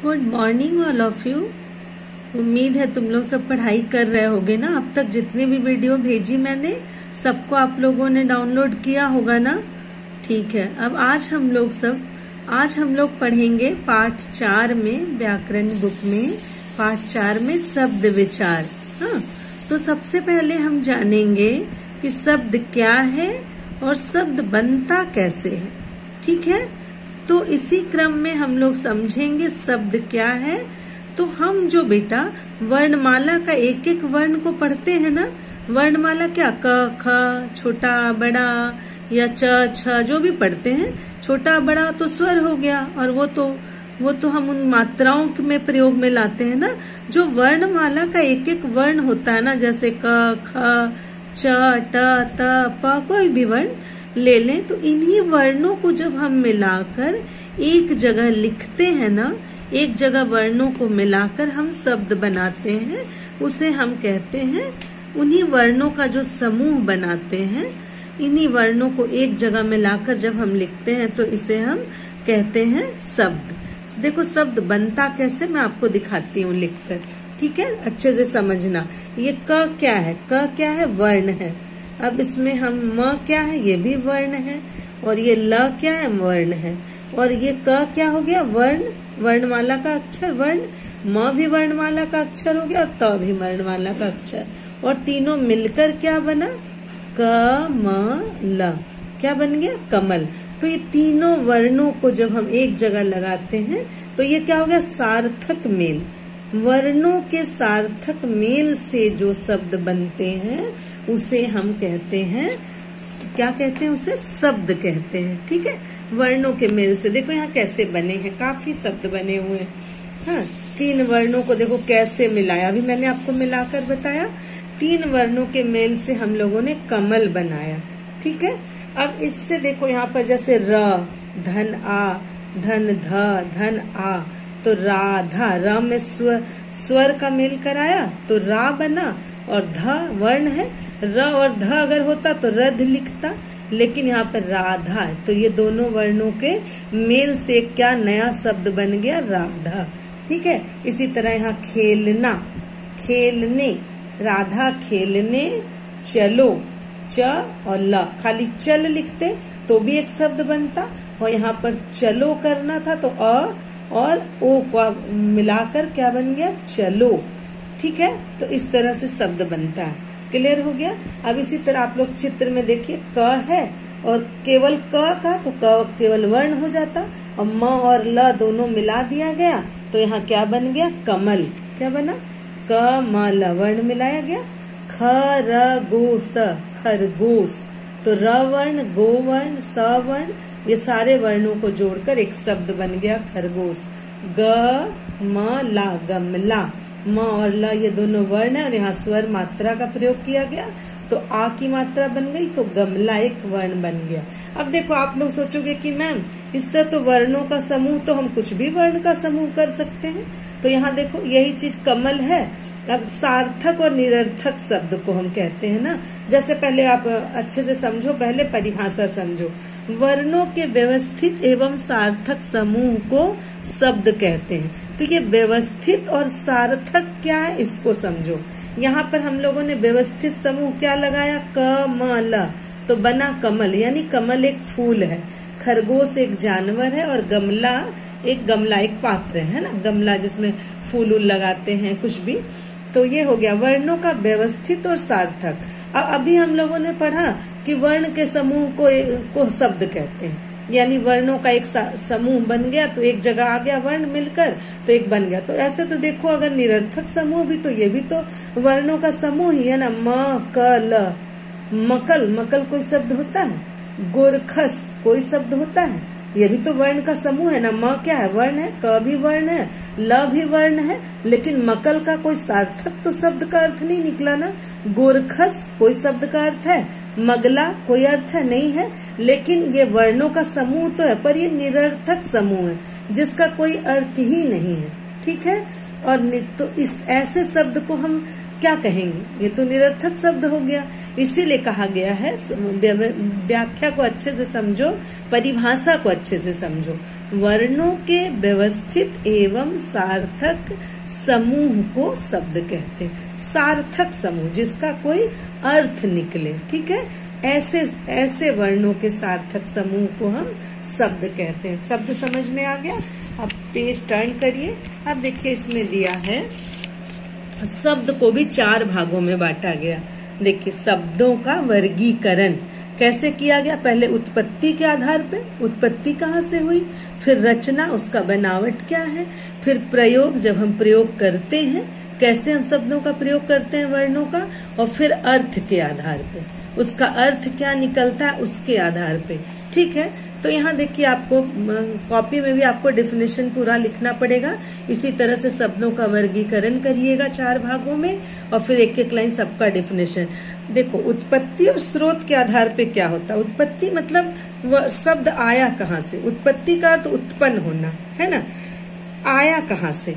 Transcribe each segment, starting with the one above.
Good morning all of you. उम्मीद है तुम लोग सब पढ़ाई कर रहे होगे ना। अब तक जितने भी वीडियो भेजी मैंने सबको आप लोगों ने डाउनलोड किया होगा ना। ठीक है, अब आज हम लोग पढ़ेंगे पाठ 4 में, व्याकरण बुक में पाठ 4 में शब्द विचार। हाँ, तो सबसे पहले हम जानेंगे कि शब्द क्या है और शब्द बनता कैसे है। ठीक है, तो इसी क्रम में हम लोग समझेंगे शब्द क्या है। तो हम जो बेटा वर्णमाला का एक एक वर्ण को पढ़ते हैं ना, वर्णमाला क्या क ख छोटा बड़ा या च छ जो भी पढ़ते हैं, छोटा बड़ा तो स्वर हो गया, और वो तो हम उन मात्राओं में प्रयोग में लाते हैं ना। जो वर्णमाला का एक एक वर्ण होता है ना, जैसे क ख च ट त प कोई भी वर्ण ले लें, तो इन्हीं वर्णों को जब हम मिलाकर एक जगह लिखते हैं ना, एक जगह वर्णों को मिलाकर हम शब्द बनाते हैं, उसे हम कहते हैं, उन्हीं वर्णों का जो समूह बनाते हैं, इन्हीं वर्णों को एक जगह मिलाकर जब हम लिखते हैं तो इसे हम कहते हैं शब्द। देखो शब्द बनता कैसे, मैं आपको दिखाती हूँ लिखकर। ठीक है, अच्छे से समझना। ये क क्या है? क क्या है? वर्ण है। अब इसमें हम म क्या है? ये भी वर्ण है। और ये ल क्या है? वर्ण है। और ये क क्या हो गया? वर्ण, वर्णमाला का अक्षर वर्ण। म भी वर्णमाला का अक्षर हो गया और त भी वर्णमाला का अक्षर, और तीनों मिलकर क्या बना? क म ल। क्या बन गया? कमल। तो ये तीनों वर्णों को जब हम एक जगह लगाते हैं तो ये क्या हो गया? सार्थक मेल। वर्णों के सार्थक मेल से जो शब्द बनते हैं उसे हम कहते हैं, क्या कहते हैं? उसे शब्द कहते हैं। ठीक है, वर्णों के मेल से। देखो यहाँ कैसे बने हैं, काफी शब्द बने हुए हैं। हाँ, 3 वर्णों को देखो कैसे मिलाया, अभी मैंने आपको मिलाकर बताया। 3 वर्णों के मेल से हम लोगों ने कमल बनाया। ठीक है, अब इससे देखो यहाँ पर जैसे र, धन आ, धन ध, धन आ, तो राधा, र में स्वर का मेल कराया तो रा बना, और ध वर्ण है, र और ध अगर होता तो रध लिखता, लेकिन यहाँ पर राधा है, तो ये दोनों वर्णों के मेल से क्या नया शब्द बन गया? राधा। ठीक है, इसी तरह यहाँ खेलना, खेलने, राधा खेलने चलो, च और ल, खाली चल लिखते तो भी एक शब्द बनता, और यहाँ पर चलो करना था तो अ और ओ को मिलाकर क्या बन गया? चलो। ठीक है, तो इस तरह से शब्द बनता है। क्लियर हो गया? अब इसी तरह आप लोग चित्र में देखिए, क है और केवल क का तो क केवल वर्ण हो जाता, और म और ल दोनों मिला दिया गया तो यहाँ क्या बन गया? कमल। क्या बना? क म ल वर्ण मिलाया गया। खरगोश, खरगोश, तो र वर्ण, गो वर्ण, स वर्ण, ये सारे वर्णों को जोड़कर एक शब्द बन गया खरगोश। ग म ला, गमला। म और ल ये दोनों वर्ण है और यहाँ स्वर मात्रा का प्रयोग किया गया, तो आ की मात्रा बन गई तो गमला एक वर्ण बन गया। अब देखो आप लोग सोचोगे कि मैम इस तरह तो वर्णों का समूह, तो हम कुछ भी वर्ण का समूह कर सकते हैं। तो यहाँ देखो यही चीज कमल है। अब सार्थक और निरर्थक शब्द को हम कहते हैं ना। जैसे पहले आप अच्छे से समझो, पहले परिभाषा समझो। वर्णों के व्यवस्थित एवं सार्थक समूह को शब्द कहते हैं। तो ये व्यवस्थित और सार्थक क्या है, इसको समझो। यहाँ पर हम लोगों ने व्यवस्थित समूह क्या लगाया? क म ल, तो बना कमल, यानी कमल एक फूल है, खरगोश एक जानवर है, और गमला एक पात्र है ना, गमला जिसमें फूल लगाते हैं कुछ भी। तो ये हो गया वर्णों का व्यवस्थित और सार्थक। अभी हम लोगों ने पढ़ा कि वर्ण के समूह को शब्द कहते हैं, यानी वर्णों का एक समूह बन गया तो एक जगह आ गया वर्ण मिलकर तो एक बन गया। तो ऐसे तो देखो अगर निरर्थक समूह भी, तो ये भी तो वर्णों का समूह ही है ना। म क ल, मकल, मकल कोई शब्द होता है? गोरखस कोई शब्द होता है? ये भी तो वर्ण का समूह है ना। म क्या है? वर्ण है, क भी वर्ण है, ल भी वर्ण है, लेकिन मकल का कोई सार्थक तो शब्द का अर्थ नहीं निकला ना। गोरखस कोई शब्द का अर्थ है? मगला कोई अर्थ है? नहीं है। लेकिन ये वर्णों का समूह तो है, पर ये निरर्थक समूह है जिसका कोई अर्थ ही नहीं है। ठीक है, और तो इस ऐसे शब्द को हम क्या कहेंगे? ये तो निरर्थक शब्द हो गया। इसीलिए कहा गया है व्याख्या को अच्छे से समझो, परिभाषा को अच्छे से समझो। वर्णों के व्यवस्थित एवं सार्थक समूह को शब्द कहते हैं। सार्थक समूह, जिसका कोई अर्थ निकले, ठीक है, ऐसे वर्णों के सार्थक समूह को हम शब्द कहते हैं। शब्द समझ में आ गया? अब पेज टर्न करिए। अब देखिए इसमें दिया है शब्द को भी 4 भागों में बांटा गया। देखिए शब्दों का वर्गीकरण कैसे किया गया। पहले उत्पत्ति के आधार पे, उत्पत्ति कहाँ से हुई, फिर रचना, उसका बनावट क्या है, फिर प्रयोग, जब हम प्रयोग करते हैं कैसे हम शब्दों का प्रयोग करते हैं वर्णों का, और फिर अर्थ के आधार पे, उसका अर्थ क्या निकलता है उसके आधार पे, ठीक है। तो यहाँ देखिए आपको कॉपी में भी आपको डेफिनेशन पूरा लिखना पड़ेगा। इसी तरह से शब्दों का वर्गीकरण करिएगा 4 भागों में, और फिर एक एक लाइन सबका डेफिनेशन। देखो उत्पत्ति और स्रोत के आधार पे क्या होता है। उत्पत्ति मतलब शब्द आया कहाँ से, उत्पत्ति का अर्थ उत्पन्न होना है ना, आया कहाँ से।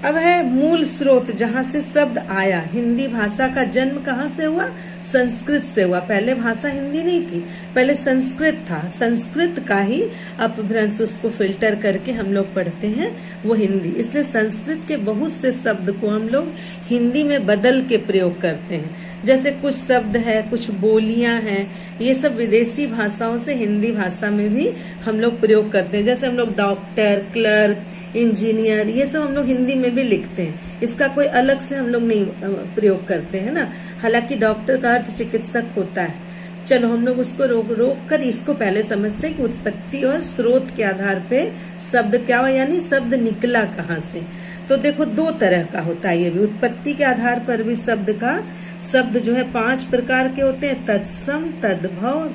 अब है मूल स्रोत, जहाँ से शब्द आया। हिंदी भाषा का जन्म कहाँ से हुआ, संस्कृत से हुआ। पहले भाषा हिंदी नहीं थी, पहले संस्कृत था। संस्कृत का ही अपभ्रंश, उसको फिल्टर करके हम लोग पढ़ते हैं वो हिंदी। इसलिए संस्कृत के बहुत से शब्द को हम लोग हिंदी में बदल के प्रयोग करते हैं। जैसे कुछ शब्द है, कुछ बोलियां हैं, ये सब विदेशी भाषाओं से हिंदी भाषा में भी हम लोग प्रयोग करते हैं। जैसे हम लोग डॉक्टर, क्लर्क, इंजीनियर, ये सब हम लोग हिंदी में भी लिखते हैं। इसका कोई अलग से हम लोग नहीं प्रयोग करते हैं ना। हालांकि डॉक्टर का अर्थ चिकित्सक होता है। चलो हम लोग उसको रोक कर इसको पहले समझते हैं कि उत्पत्ति और स्रोत के आधार पे शब्द क्या हुआ, यानी शब्द निकला कहाँ से। तो देखो 2 तरह का होता है ये भी। उत्पत्ति के आधार पर भी शब्द जो है 5 प्रकार के होते हैं। तत्सम, तद्भव,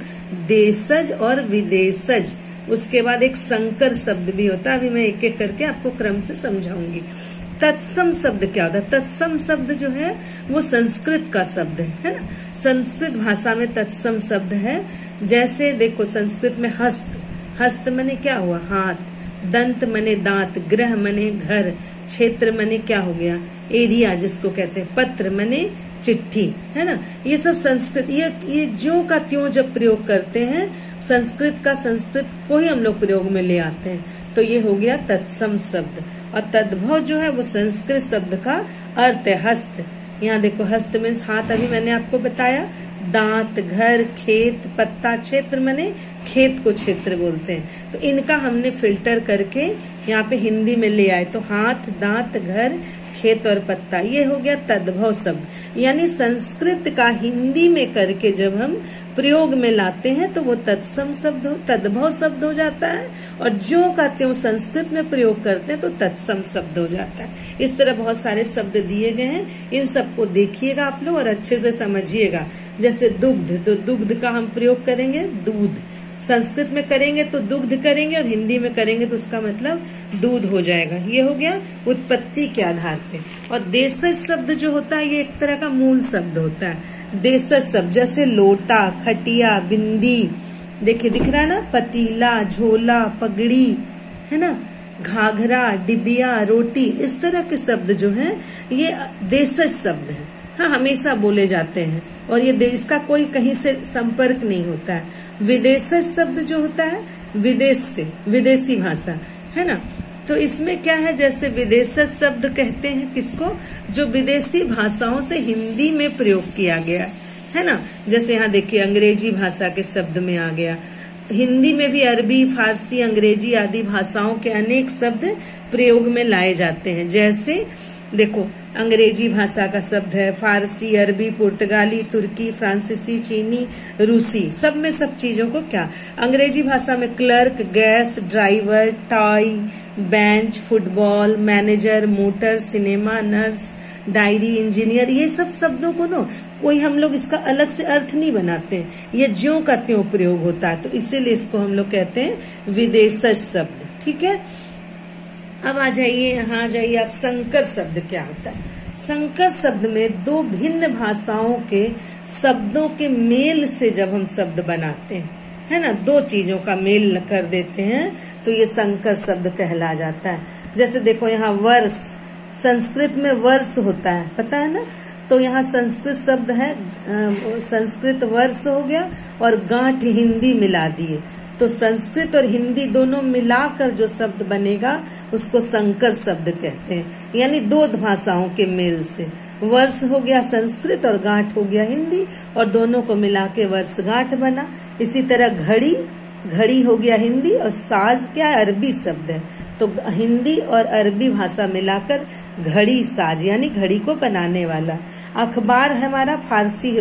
देशज और विदेशज। उसके बाद एक संकर शब्द भी होता है। अभी मैं एक एक करके आपको क्रम से समझाऊंगी। तत्सम शब्द क्या होता है। तत्सम शब्द जो है वो संस्कृत का शब्द है ना। संस्कृत भाषा में तत्सम शब्द है। जैसे देखो संस्कृत में हस्त मने क्या हुआ, हाथ, दंत मने दांत, ग्रह मने घर, क्षेत्र मने क्या हो गया, एरिया जिसको कहते हैं, पत्र मने चिट्ठी, है ना। ये सब संस्कृत, ये ज्यों का त्यों जब प्रयोग करते हैं संस्कृत को ही हम लोग प्रयोग में ले आते हैं। तो ये हो गया तत्सम शब्द। और तद्भव जो है वो संस्कृत शब्द का अर्थ है हस्त। यहाँ देखो हस्त मीन्स हाथ, अभी मैंने आपको बताया। दांत, घर, खेत, पत्ता, क्षेत्र मने खेत को क्षेत्र बोलते हैं। तो इनका हमने फिल्टर करके यहाँ पे हिंदी में ले आए। तो हाथ, दांत, घर, खेत और पत्ता, ये हो गया तद्भव शब्द। यानी संस्कृत का हिंदी में करके जब हम प्रयोग में लाते हैं तो वो तत्सम शब्द, तद्भव शब्द हो जाता है। और ज्यों का त्यों संस्कृत में प्रयोग करते हैं तो तत्सम शब्द हो जाता है। इस तरह बहुत सारे शब्द दिए गए हैं, इन सबको देखिएगा आप लोग और अच्छे से समझिएगा। जैसे दुग्ध, तो दुग्ध का हम प्रयोग करेंगे दूध, संस्कृत में करेंगे तो दुग्ध करेंगे, और हिंदी में करेंगे तो उसका मतलब दूध हो जाएगा। ये हो गया उत्पत्ति के आधार पे। और देशज शब्द जो होता है ये एक तरह का मूल शब्द होता है। देशज शब्द जैसे लोटा, खटिया, बिंदी, देखिए दिख रहा है ना, पतीला, झोला, पगड़ी, है ना, घाघरा, डिबिया, रोटी, इस तरह के शब्द जो हैं ये देशज शब्द हैं। हाँ, हमेशा बोले जाते हैं और ये इसका कोई कहीं से संपर्क नहीं होता है। विदेशज शब्द जो होता है विदेश से, विदेशी भाषा, है ना। तो इसमें क्या है, जैसे विदेशज शब्द कहते हैं किसको, जो विदेशी भाषाओं से हिंदी में प्रयोग किया गया है ना। जैसे यहाँ देखिए अंग्रेजी भाषा के शब्द में आ गया। हिंदी में भी अरबी, फारसी, अंग्रेजी आदि भाषाओं के अनेक शब्द प्रयोग में लाए जाते हैं। जैसे देखो अंग्रेजी भाषा का शब्द है फारसी, अरबी, पुर्तगाली, तुर्की, फ्रांसीसी, चीनी, रूसी, सब में सब चीजों को क्या, अंग्रेजी भाषा में clerk, gas, driver, toy, bench, football, manager, motor, cinema, nurse, diary, engineer, ये सब शब्दों को ना कोई हम लोग इसका अलग से अर्थ नहीं बनाते, ये ज्यों का त्यों प्रयोग होता है। तो इसीलिए इसको हम लोग कहते हैं विदेशज शब्द। ठीक है, अब आ जाइए, यहाँ आ जाइए आप, संकर शब्द क्या होता है। संकर शब्द में दो भिन्न भाषाओं के शब्दों के मेल से जब हम शब्द बनाते हैं, है ना, दो चीजों का मेल कर देते हैं तो ये संकर शब्द कहला जाता है। जैसे देखो यहाँ वर्ष, संस्कृत में वर्ष होता है, पता है ना, तो यहाँ संस्कृत शब्द है, संस्कृत वर्ष हो गया और गांठ हिंदी मिला दिए तो संस्कृत और हिंदी दोनों मिलाकर जो शब्द बनेगा उसको संकर शब्द कहते हैं, यानी दो भाषाओं के मेल से। वर्ष हो गया संस्कृत और गांठ हो गया हिंदी, और दोनों को मिला के वर्षगांठ बना। इसी तरह घड़ी, घड़ी हो गया हिंदी, और साज क्या अरबी शब्द है, तो हिंदी और अरबी भाषा मिलाकर घड़ी साज, यानी घड़ी को बनाने वाला। अखबार हमारा फारसी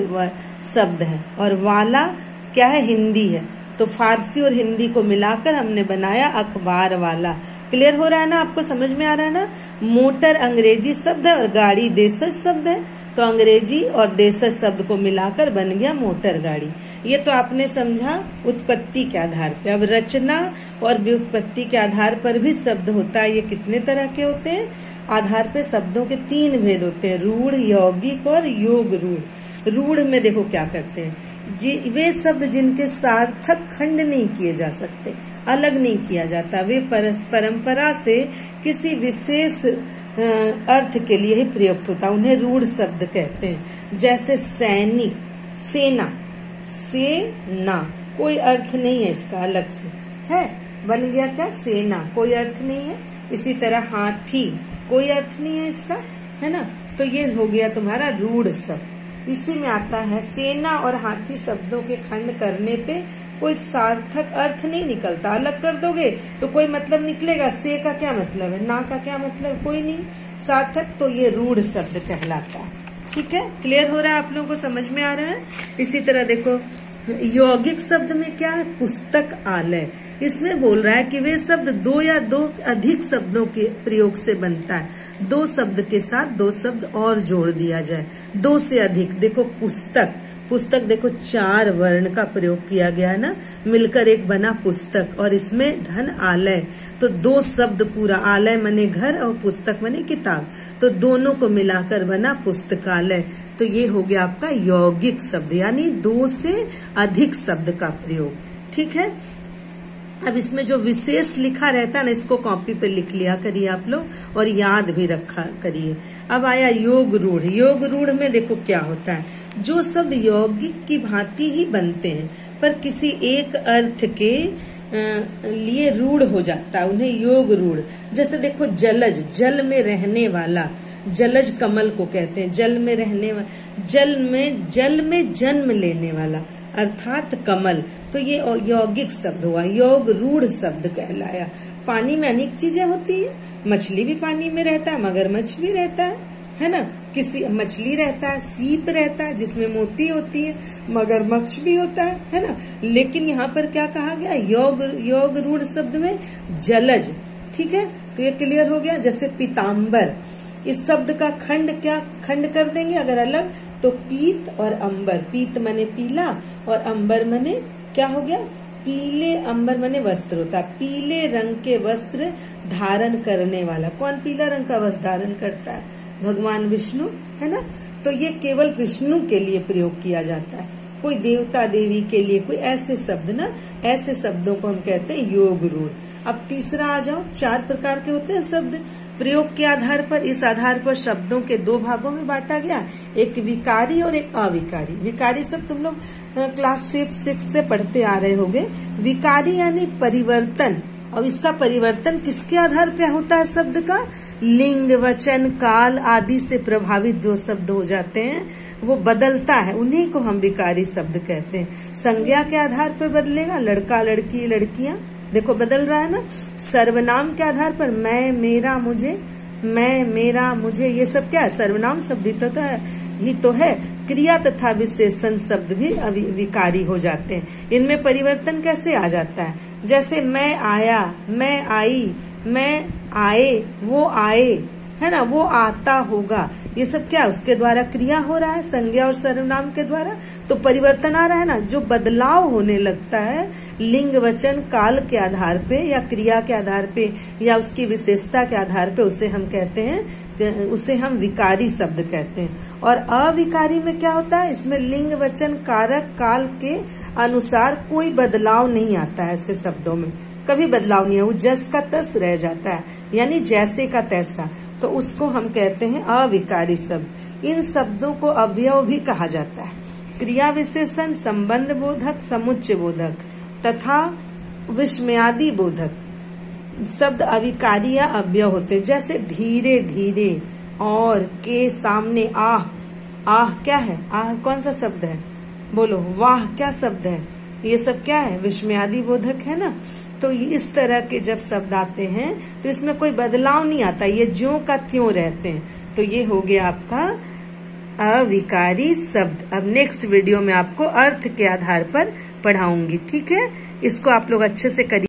शब्द है, और वाला क्या है, हिंदी है, तो फारसी और हिंदी को मिलाकर हमने बनाया अखबार वाला। क्लियर हो रहा है ना, आपको समझ में आ रहा है ना। मोटर अंग्रेजी शब्द है और गाड़ी देशज शब्द है, तो अंग्रेजी और देशज शब्द को मिलाकर बन गया मोटर गाड़ी। ये तो आपने समझा उत्पत्ति के आधार पे। अब रचना और व्युत्पत्ति के आधार पर भी शब्द होता है। ये कितने तरह के होते हैं? आधार पे शब्दों के 3 भेद होते हैं, रूढ़, यौगिक और योग रूढ़। रूढ़ में देखो क्या करते हैं, वे शब्द जिनके सार्थक खंड नहीं किए जा सकते, अलग नहीं किया जाता, वे परंपरा से किसी विशेष अर्थ के लिए ही प्रयुक्त होता, उन्हें रूढ़ शब्द कहते हैं। जैसे सैनिक, सेना, सेना कोई अर्थ नहीं है इसका अलग से, है, बन गया क्या, सेना, कोई अर्थ नहीं है। इसी तरह हाथी, कोई अर्थ नहीं है इसका, है ना, तो ये हो गया तुम्हारा रूढ़ शब्द। इसी में आता है सेना और हाथी शब्दों के खंड करने पे कोई सार्थक अर्थ नहीं निकलता। अलग कर दोगे तो कोई मतलब निकलेगा, से का क्या मतलब है, ना का क्या मतलब, कोई नहीं सार्थक, तो ये रूढ़ शब्द कहलाता है। ठीक है, क्लियर हो रहा है, आप लोगों को समझ में आ रहा है। इसी तरह देखो यौगिक शब्द में क्या है, पुस्तक, आलय, इसमें बोल रहा है कि वे शब्द 2 या 2 अधिक शब्दों के प्रयोग से बनता है। 2 शब्द के साथ 2 शब्द और जोड़ दिया जाए, 2 से अधिक। देखो पुस्तक, पुस्तक देखो 4 वर्ण का प्रयोग किया गया है ना, मिलकर एक बना पुस्तक, और इसमें धन आलय, तो 2 शब्द पूरा, आलय मने घर और पुस्तक मने किताब, तो दोनों को मिलाकर बना पुस्तकालय। तो ये हो गया आपका यौगिक शब्द, यानी 2 से अधिक शब्द का प्रयोग। ठीक है, अब इसमें जो विशेष लिखा रहता है ना, इसको कॉपी पे लिख लिया करिए आप लोग, और याद भी रखा करिए। अब आया योग रूढ़। योग रूढ़ में देखो क्या होता है, जो शब्द यौगिक की भांति ही बनते हैं पर किसी एक अर्थ के लिए रूढ़ हो जाता है, उन्हें योग रूढ़। जैसे देखो जलज, जल में रहने वाला, जलज कमल को कहते हैं, जल में रहने वाला, जल में जन्म लेने वाला अर्थात कमल, तो ये यौगिक शब्द हुआ, योग रूढ़ शब्द कहलाया। पानी में अनेक चीजें होती है, मछली भी पानी में रहता है, मगरमच्छ भी रहता है ना, किसी मछली रहता है, सीप रहता है जिसमें मोती होती है, मगरमच्छ भी होता है ना। लेकिन यहाँ पर क्या कहा गया, योग रूढ़ शब्द में जलज। ठीक है, तो ये क्लियर हो गया। जैसे पीताम्बर, इस शब्द का खंड क्या खंड कर देंगे अगर अलग, तो पीत और अंबर, पीत मने पीला और अंबर मने क्या हो गया, पीले, अंबर मने वस्त्र होता है, पीले रंग के वस्त्र धारण करने वाला। कौन पीला रंग का वस्त्र धारण करता है, भगवान विष्णु, है ना। तो ये केवल विष्णु के लिए प्रयोग किया जाता है, कोई देवता देवी के लिए, कोई ऐसे शब्द ना, ऐसे शब्दों को हम कहते हैं योग रूढ़। अब तीसरा आ जाओ, 4 प्रकार के होते हैं शब्द प्रयोग के आधार पर। इस आधार पर शब्दों के 2 भागों में बांटा गया, एक विकारी और एक अविकारी। विकारी शब्द तुम लोग क्लास 5, 6 से पढ़ते आ रहे होंगे। विकारी यानी परिवर्तन, और इसका परिवर्तन किसके आधार पे होता है, शब्द का लिंग, वचन, काल आदि से प्रभावित जो शब्द हो जाते हैं वो बदलता है, उन्हीं को हम विकारी शब्द कहते हैं। संज्ञा के आधार पर बदलेगा, लड़का, लड़की, लड़कियां, देखो बदल रहा है ना। सर्वनाम के आधार पर मैं, मेरा, मुझे, मैं, मेरा, मुझे, ये सब क्या है, सर्वनाम शब्द ही तो है। क्रिया तथा विशेषण शब्द भी विकारी हो जाते हैं। इनमें परिवर्तन कैसे आ जाता है, जैसे मैं आया, मैं आई, मैं आए, वो आए, है ना, वो आता होगा, ये सब क्या उसके द्वारा क्रिया हो रहा है, संज्ञा और सर्वनाम के द्वारा, तो परिवर्तन आ रहा है ना। जो बदलाव होने लगता है लिंग, वचन, काल के आधार पे या क्रिया के आधार पे या उसकी विशेषता के आधार पे, उसे हम कहते हैं, उसे हम विकारी शब्द कहते हैं। और अविकारी में क्या होता है, इसमें लिंग, वचन, कारक, काल के अनुसार कोई बदलाव नहीं आता है। ऐसे शब्दों में कभी बदलाव नहीं है, वो जस का तस रह जाता है, यानी जैसे का तैसा, तो उसको हम कहते हैं अविकारी शब्द। इन शब्दों को अवयव भी कहा जाता है, क्रिया विशेषण, संबंध बोधक, समुच्चय बोधक तथा विस्मयादि बोधक शब्द अविकारी या अव्यय होते, जैसे धीरे धीरे और के सामने आह। आह क्या है? आह कौन सा शब्द है? बोलो। वाह क्या शब्द है? ये सब क्या है? विस्मयादि बोधक है ना। तो इस तरह के जब शब्द आते हैं तो इसमें कोई बदलाव नहीं आता, ये ज्यों का त्यों रहते हैं। तो ये हो गया आपका अविकारी शब्द। अब नेक्स्ट वीडियो में आपको अर्थ के आधार पर पढ़ाऊंगी, ठीक है? इसको आप लोग अच्छे से करिए।